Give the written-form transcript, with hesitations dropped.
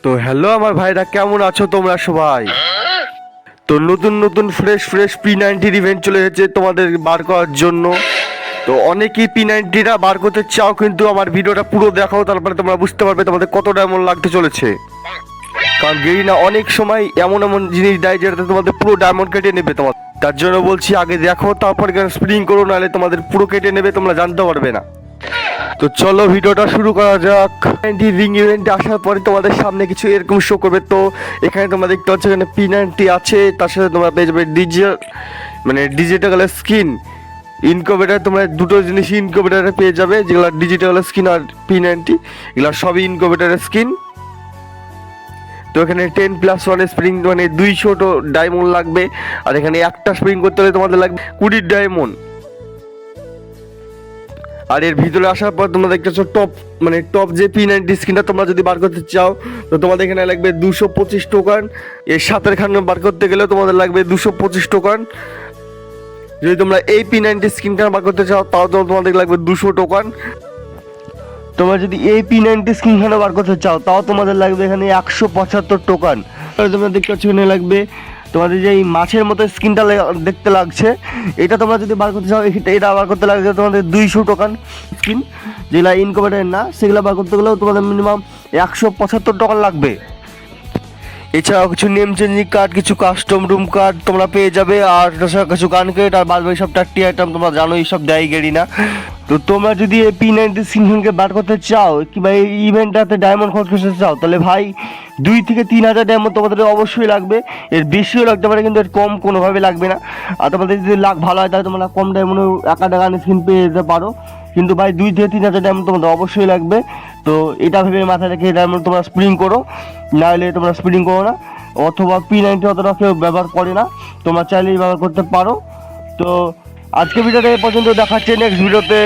তো হ্যালো আমার ভাইরা, কেমন আছো তোমরা সবাই? তো নতুন নতুন ফ্রেশ ফ্রেশ P90 ইভেন্ট চলে এসেছে তোমাদের বার করার জন্য। তো অনেকেই P90টা বার করতে চাও, কিন্তু আমার ভিডিওটা পুরো দেখো, তারপরে তোমরা বুঝতে পারবে তোমাদের কতটা এমন লাগতে চলেছে। কারণ গেরিনা অনেক সময় এমন এমন জিনিস দেয় যেটাতে তোমাদের পুরো ডায়মন্ড কেটে নেবে তোমার। তার জন্য বলছি আগে দেখো, তারপরে স্প্রিং করো, নাহলে তোমাদের পুরো কেটে নেবে, তোমরা জানতে পারবে না। তো চলো ভিডিওটা শুরু করা যাক। রিং ইভেন্টে আসার পরে তোমাদের সামনে কিছু এরকম শো করবে। তো এখানে তোমরা দেখতে পাচ্ছ এখানে P90 আছে, তার সাথে তোমরা পেয়ে যাবে ডিজিটাল স্কিন ইনকিউবেটর। তোমরা দুটো জিনিস ইনকিউবেটরে পেয়ে যাবে, যেগুলো ডিজিটাল স্কিন আর P90 এগুলো সবই ইনকিউবেটরের স্কিন। তো এখানে 10+1 স্প্রিং মানে 200 ডায়মন্ড লাগবে, আর এখানে একটা স্প্রিং করতে হলে তোমাদের লাগবে 20 ডায়মন্ড। আর এর ভিতরে আসার পর তোমরা দেখতেছো টপ যে P90 স্ক্রিনটা তোমরা যদি বার করতে চাও, তো তোমাদের এখানে লাগবে 225 টোকান। এর সাথের খান বার করতে গেলেও তোমাদের লাগবে 225 টোকান। যদি তোমরা এই P90 স্ক্রিনটা বার করতে চাও, তাও তোমাদের লাগবে 200 টোকান। তোমরা যদি এই P90 স্ক্রিনখানে বার করতে চাও, তাও তোমাদের লাগবে এখানে 175 টোকান। তোমরা দেখতে পাচ্ছ এখানে লাগবে তোমাদের যে এই মাছের মতো স্কিনটা দেখতে লাগছে, এটা তোমরা যদি বার করতে চাও, এটা বার করতে লাগবে তোমাদের 200 টোকান। স্কিন যেগুলো ইনকিউবেটর না, সেগুলো বার করতে গেলেও তোমাদের মিনিমাম 175 টোকান লাগবে। এছাড়াও কিছু নেম চেঞ্জিং কার্ড, কিছু কাস্টম রুম কার্ড তোমরা পেয়ে যাবে, আর তাছাড়া কিছু গান ক্রেট আর বাদ বাকি সব 30 আইটেম তোমরা জানো এই সব দেয় গেরিনা। তো তোমরা যদি এই P90 স্ক্রিনকে বার করতে চাও কিংবা এই ইভেন্টটাতে ডায়মন্ড খরচ করতে চাও, তাহলে ভাই 2 থেকে 3,000 ডায়মন্ড তোমাদের অবশ্যই লাগবে। এর বেশিও লাগতে পারে, কিন্তু এর কম কোনোভাবে লাগবে না। আর তোমাদের যদি লাখ ভালো হয় তাহলে তোমরা কম ডায়মন্ডে একা গান স্ক্রিন পেয়ে যেতে পারো, কিন্তু ভাই 2 থেকে 3,000 ডায়মন্ড তোমাদের অবশ্যই লাগবে। তো এটা ভেবে মাথায় রেখে ডায়মন্ড তোমরা স্প্রিং করো, নাহলে তোমরা স্প্রিং করো না। অথবা P90 অতটা কেউ ব্যবহার করে না, তোমরা চাইলেই ব্যবহার করতে পারো। তো আজকে ভিডিওটা এই পর্যন্ত, দেখাচ্ছে নেক্সট ভিডিওতে।